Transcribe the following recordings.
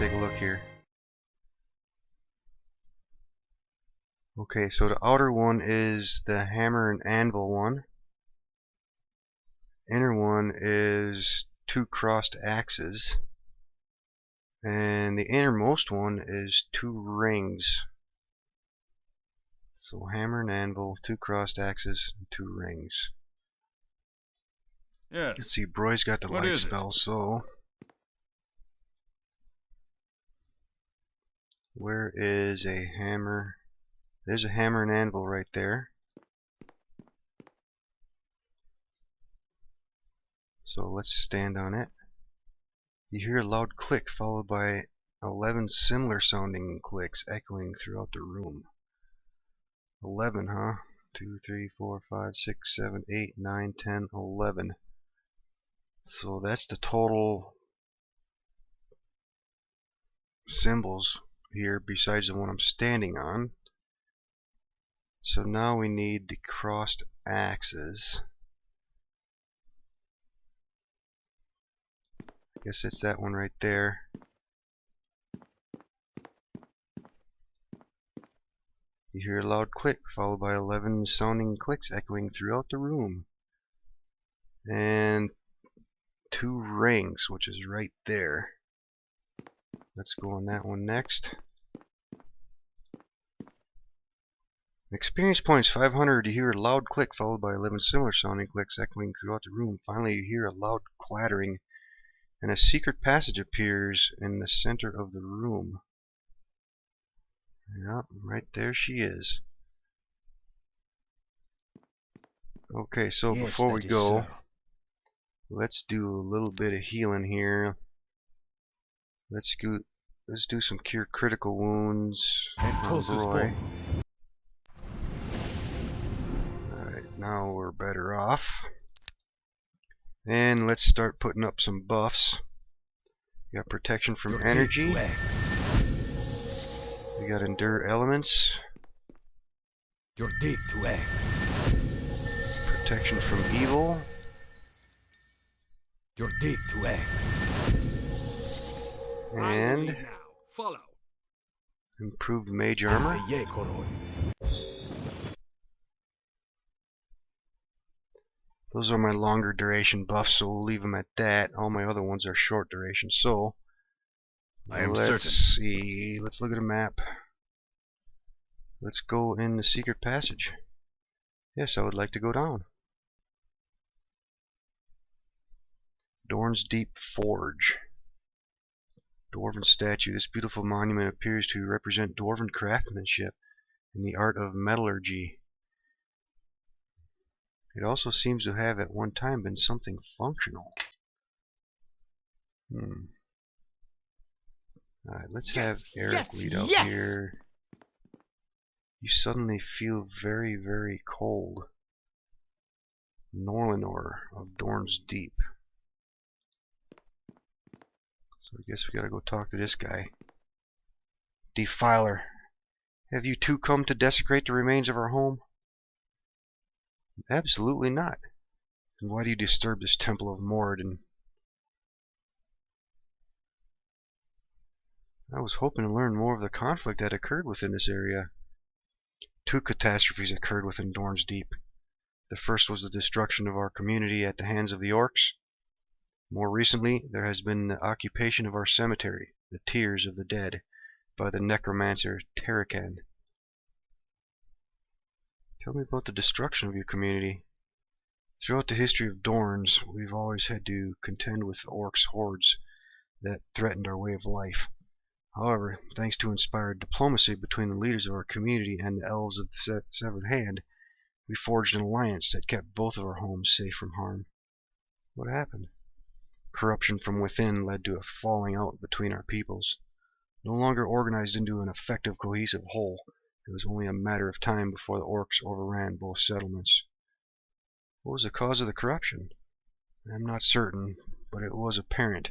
take a look here. Okay, so the outer one is the hammer and anvil one. Inner one is 2 crossed axes. And the innermost one is 2 rings. So hammer and anvil, 2 crossed axes, and 2 rings. Yes. Let's see, Broy's got the What light is it? spell, so where is a hammer? There's a hammer and anvil right there. So let's stand on it. You hear a loud click followed by 11 similar sounding clicks echoing throughout the room. 11, huh? 2, 3, 4, 5, 6, 7, 8, 9, 10, 11. So that's the total symbols here besides the one I'm standing on. So now we need the crossed axes. I guess it's that one right there. You hear a loud click followed by 11 sounding clicks echoing throughout the room. And 2 rings, which is right there. Let's go on that one next. Experience points 500. You hear a loud click followed by 11 similar sounding clicks echoing throughout the room. Finally, you hear a loud clattering, and a secret passage appears in the center of the room. Yep, right there she is. Okay, so Yes, before we that is go, so. let's do a little bit of healing here. Let's do some cure critical wounds And on pulse is Roy. born. Alright, now we're better off. And let's start putting up some buffs. We got protection from Your energy. D2X. We got endure elements. Your D2X. Protection from evil. Your D2X. And Now, follow. improved mage armor. Ye Koroi. Those are my longer duration buffs, so we'll leave them at that. All my other ones are short duration. So I am let's certain. see. Let's look at a map. Let's go in the secret passage. Yes, I would like to go down. Dorn's Deep Forge. Dwarven statue. This beautiful monument appears to represent dwarven craftsmanship and the art of metallurgy. It also seems to have at one time been something functional. Alright, let's have Eric lead out here. You suddenly feel very, very cold. Norlinor of Dorn's Deep. So I guess we gotta go talk to this guy. Defiler. Have you two come to desecrate the remains of our home? Absolutely not. And why do you disturb this temple of Moradin? I was hoping to learn more of the conflict that occurred within this area. 2 catastrophes occurred within Dorn's Deep. The first was the destruction of our community at the hands of the orcs. More recently, there has been the occupation of our cemetery, the Tears of the Dead, by the necromancer Terrican. Tell me about the destruction of your community. Throughout the history of Dorns, we've always had to contend with orcs hordes that threatened our way of life. However, thanks to inspired diplomacy between the leaders of our community and the elves of the Severed Hand, we forged an alliance that kept both of our homes safe from harm. What happened? Corruption from within led to a falling out between our peoples. No longer organized into an effective, cohesive whole, it was only a matter of time before the orcs overran both settlements. What was the cause of the corruption? I'm not certain, but it was apparent,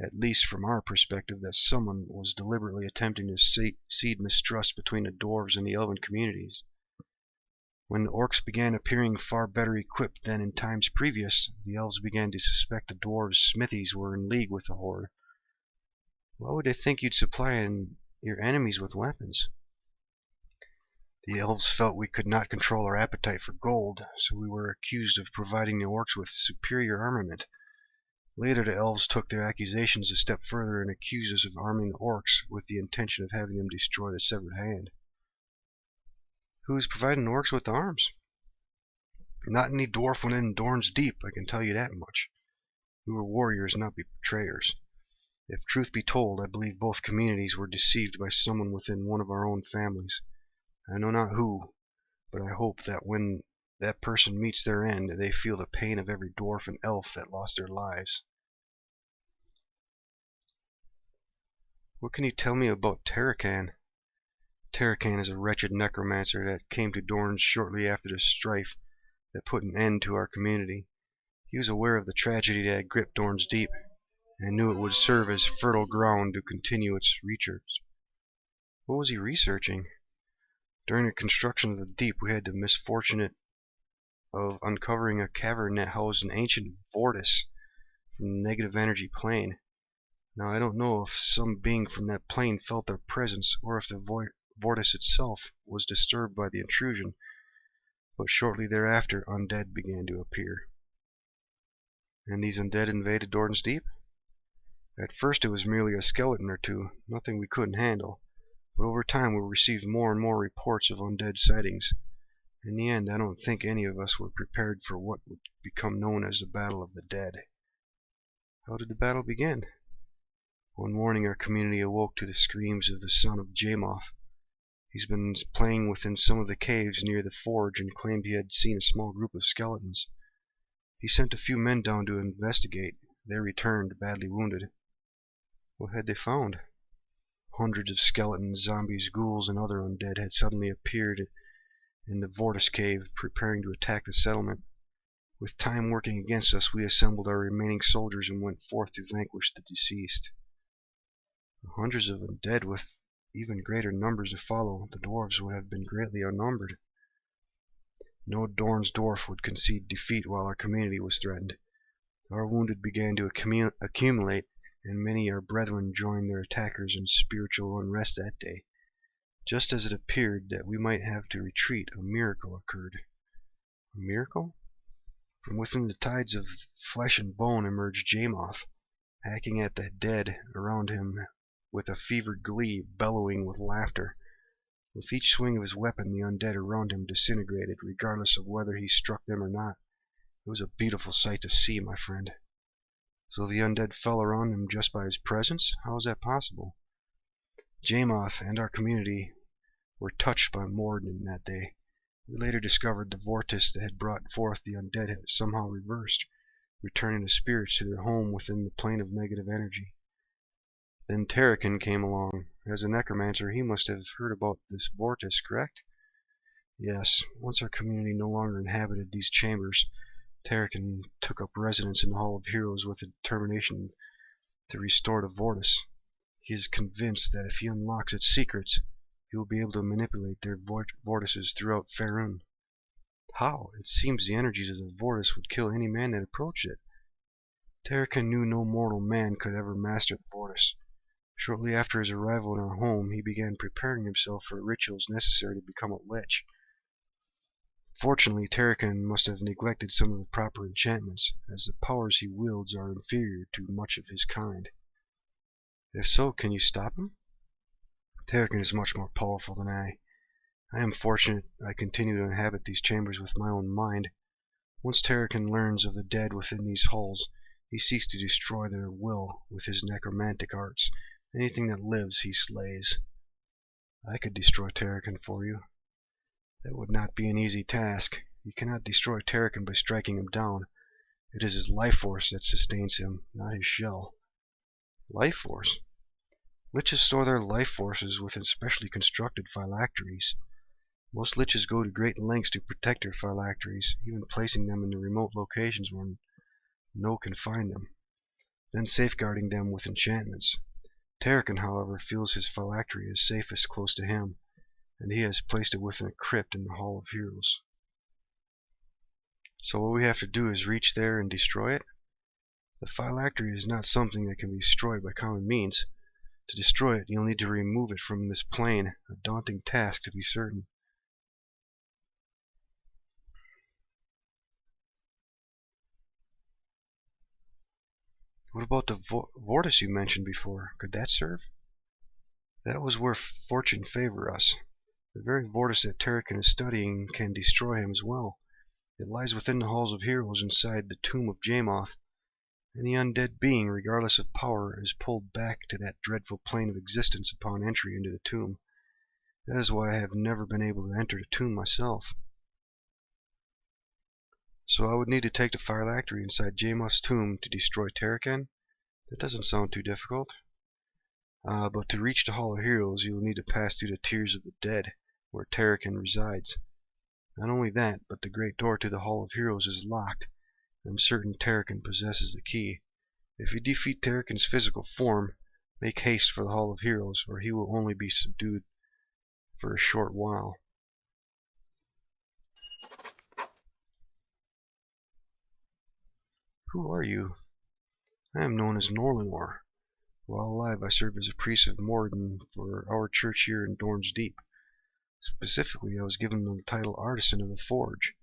at least from our perspective, that someone was deliberately attempting to seed mistrust between the dwarves and the elven communities. When the orcs began appearing far better equipped than in times previous, the elves began to suspect the dwarves' smithies were in league with the horde. Why would they think you'd supply your enemies with weapons? The elves felt we could not control our appetite for gold, so we were accused of providing the orcs with superior armament. Later the elves took their accusations a step further and accused us of arming the orcs with the intention of having them destroy the severed hand. Who is providing the orcs with arms? Not any dwarf within Dorn's Deep, I can tell you that much. We were warriors, not betrayers. If truth be told, I believe both communities were deceived by someone within one of our own families. I know not who, but I hope that when that person meets their end, they feel the pain of every dwarf and elf that lost their lives. What can you tell me about Tarakan? Tarakan is a wretched necromancer that came to Dorn shortly after the strife that put an end to our community. He was aware of the tragedy that had gripped Dorn's Deep, and knew it would serve as fertile ground to continue its research. What was he researching? During the construction of the Deep, we had the misfortune of uncovering a cavern that housed an ancient vortice from the negative energy plane. Now, I don't know if some being from that plane felt their presence, or if the vortice itself was disturbed by the intrusion, but shortly thereafter undead began to appear. And these undead invaded Dorn's Deep? At first it was merely a skeleton or two, nothing we couldn't handle, but over time we received more and more reports of undead sightings. In the end, I don't think any of us were prepared for what would become known as the Battle of the Dead. How did the battle begin? One morning our community awoke to the screams of the son of Jamoth. He's been playing within some of the caves near the forge and claimed he had seen a small group of skeletons. He sent a few men down to investigate. They returned, badly wounded. What had they found? Hundreds of skeletons, zombies, ghouls, and other undead had suddenly appeared in the vortice cave, preparing to attack the settlement. With time working against us, we assembled our remaining soldiers and went forth to vanquish the deceased. Hundreds of undead with even greater numbers to follow, the dwarves would have been greatly outnumbered. No Dorn's dwarf would concede defeat while our community was threatened. Our wounded began to accumulate, and many our brethren joined their attackers in spiritual unrest that day. Just as it appeared that we might have to retreat, a miracle occurred. A miracle? From within the tides of flesh and bone emerged Jamoth, hacking at the dead around him with a fevered glee, bellowing with laughter. With each swing of his weapon, the undead around him disintegrated, regardless of whether he struck them or not. It was a beautiful sight to see, my friend. So the undead fell around him just by his presence? How is that possible? Jamoth and our community were touched by Morden that day. We later discovered the vortice that had brought forth the undead had somehow reversed, returning the spirits to their home within the plane of negative energy. Then Tarakan came along. As a necromancer, he must have heard about this vortice, correct? Yes. Once our community no longer inhabited these chambers, Tarakan took up residence in the Hall of Heroes with a determination to restore the vortice. He is convinced that if he unlocks its secrets, he will be able to manipulate their vortices throughout Faerun. How? It seems the energies of the vortice would kill any man that approached it. Tarakan knew no mortal man could ever master the vortice. Shortly after his arrival in our home, he began preparing himself for rituals necessary to become a lich. Fortunately, Tarakan must have neglected some of the proper enchantments, as the powers he wields are inferior to much of his kind. If so, can you stop him? Tarakan is much more powerful than I. I am fortunate I continue to inhabit these chambers with my own mind. Once Tarakan learns of the dead within these halls, he seeks to destroy their will with his necromantic arts. Anything that lives, he slays. I could destroy Tarakan for you. That would not be an easy task. You cannot destroy Tarakan by striking him down. It is his life force that sustains him, not his shell. Life force? Liches store their life forces within specially constructed phylacteries. Most liches go to great lengths to protect their phylacteries, even placing them in the remote locations where no can find them, then safeguarding them with enchantments. Tarakan, however, feels his phylactery is safest close to him, and he has placed it within a crypt in the Hall of Heroes. So what we have to do is reach there and destroy it? The phylactery is not something that can be destroyed by common means. To destroy it, you'll need to remove it from this plane. A daunting task, to be certain. What about the vortice you mentioned before? Could that serve? That was where fortune favor us. The very vortice that Terrican is studying can destroy him as well. It lies within the halls of heroes inside the tomb of Jamoth. Any undead being, regardless of power, is pulled back to that dreadful plane of existence upon entry into the tomb. That is why I have never been able to enter the tomb myself. So I would need to take the phylactery inside Jamoth's tomb to destroy Terrican? That doesn't sound too difficult. But to reach the Hall of Heroes, you will need to pass through the Tears of the Dead, where Terrican resides. Not only that, but the great door to the Hall of Heroes is locked. I'm certain Terrican possesses the key. If you defeat Terrican's physical form, make haste for the Hall of Heroes, or he will only be subdued for a short while. Who are you? I am known as Norlinor. While alive, I served as a priest of Morden for our church here in Dorn's Deep. Specifically, I was given the title Artisan of the Forge.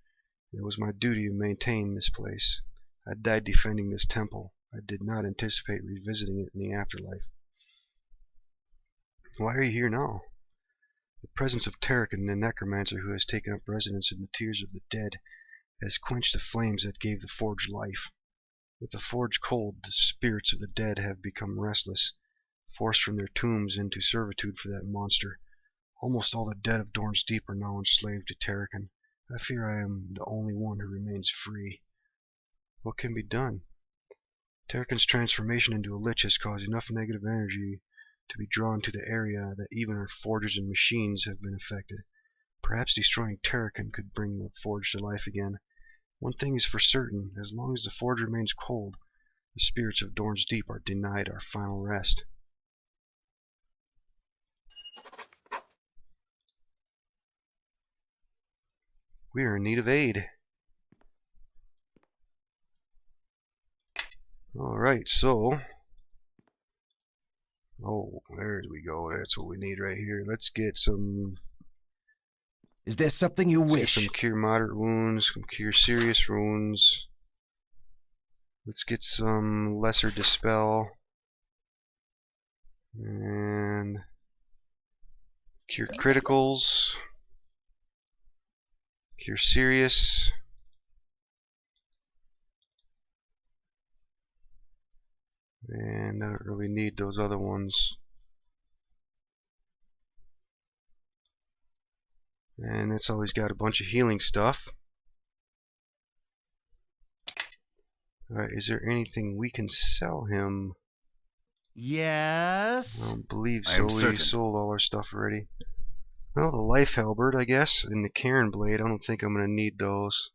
It was my duty to maintain this place. I died defending this temple. I did not anticipate revisiting it in the afterlife. Why are you here now? The presence of Terrican, the necromancer who has taken up residence in the Tears of the Dead, has quenched the flames that gave the forge life. With the forge cold, the spirits of the dead have become restless, forced from their tombs into servitude for that monster. Almost all the dead of Dorn's Deep are now enslaved to Terrican. I fear I am the only one who remains free. What can be done? Terrican's transformation into a lich has caused enough negative energy to be drawn to the area that even our forges and machines have been affected. Perhaps destroying Terrican could bring the forge to life again. One thing is for certain, as long as the forge remains cold, the spirits of Dorn's Deep are denied our final rest. We are in need of aid. Alright, so... Oh, there we go. That's what we need right here. Let's get some... Is there something you Let's wish? get some cure moderate wounds, some cure serious wounds. Let's get some lesser dispel. And cure criticals. Cure serious. And I don't really need those other ones. And it's always got a bunch of healing stuff. Alright, is there anything we can sell him? Yes? I don't believe I so. am We certain. sold all our stuff already. Well, the life halberd, I guess, and the Cairn blade. I don't think I'm going to need those.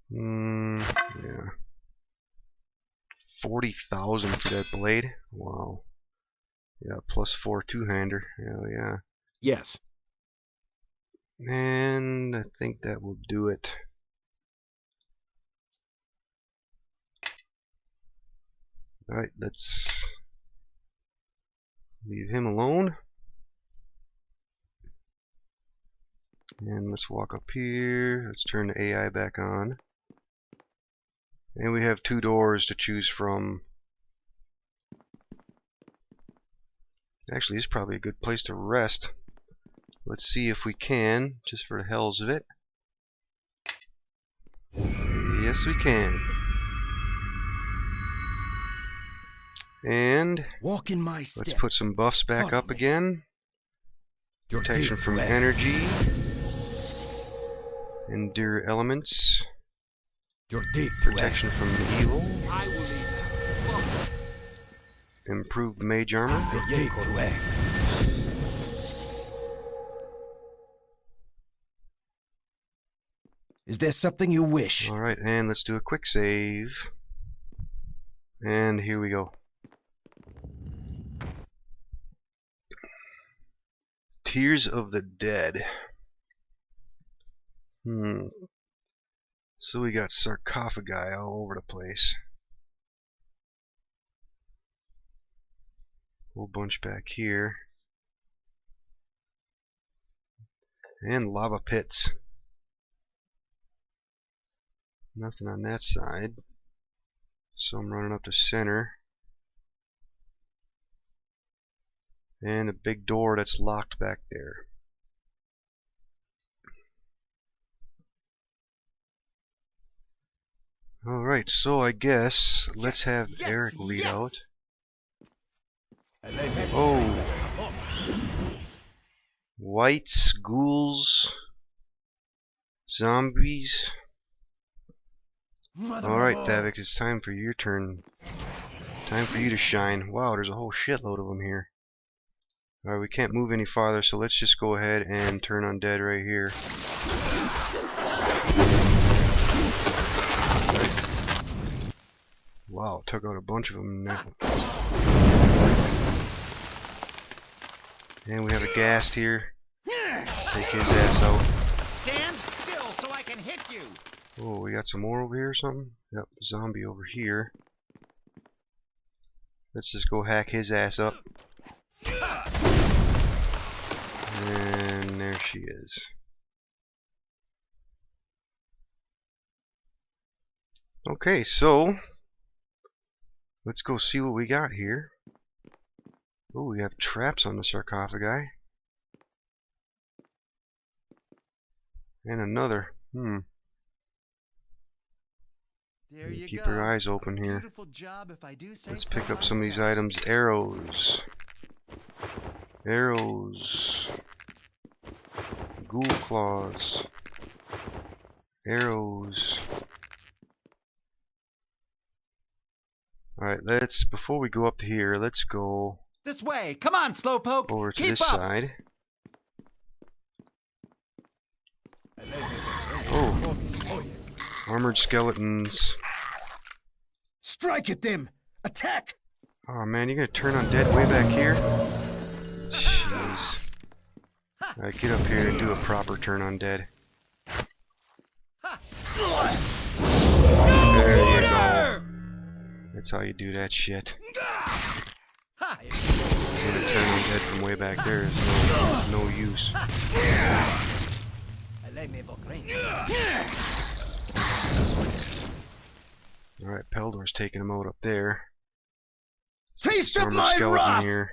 Yeah. 40,000 for that blade. Wow. Yeah, +4 two-hander. Hell yeah. Yes. And I think that will do it. Alright, let's leave him alone. And let's walk up here. Let's turn the AI back on. And we have 2 doors to choose from. Actually, this is probably a good place to rest. Let's see if we can, just for the hells of it. Yes, we can. And Walk in my let's step. put some buffs back Follow up me. again. Your Protection deed from to act. energy. Endure elements. Your deed to Protection act. from evil. I will lead. Improved mage armor. Your deed to act. Is there something you wish? Alright, and let's do a quick save. And here we go. Tears of the Dead. So we got sarcophagi all over the place. Whole bunch back here. And lava pits. Nothing on that side. So I'm running up the center. And a big door that's locked back there. Alright, so I guess let's have Eric lead out. Oh! Whites, ghouls, zombies. Alright, Thavik, it's time for your turn. Time for you to shine. Wow, there's a whole shitload of them here. Alright, we can't move any farther, so let's just go ahead and turn undead right here. Wow, took out a bunch of them now. And we have a ghast here. Take his ass out. Stand still so I can hit you. Oh, we got some more over here or something? Yep, zombie over here. Let's just go hack his ass up. And there she is. Okay, so let's go see what we got here. Oh, we have traps on the sarcophagi. And another. There you Keep go. your eyes open here. Beautiful job, if I do say Let's so pick up some of these items. Arrows. Arrows. Ghoul claws. Arrows. Alright, before we go up to here, let's go This way. Come on, Slowpoke. over to Keep this up. side. Oh. Armored skeletons. Strike at them! Attack! Oh man, you're gonna turn undead way back here? Jeez. Alright, get up here and do a proper turn undead. There you go. That's how you do that shit. And a turn undead from way back there is no use. Alright, Peldor's taking him out up there. Taste of Armored my skeleton wrath! here.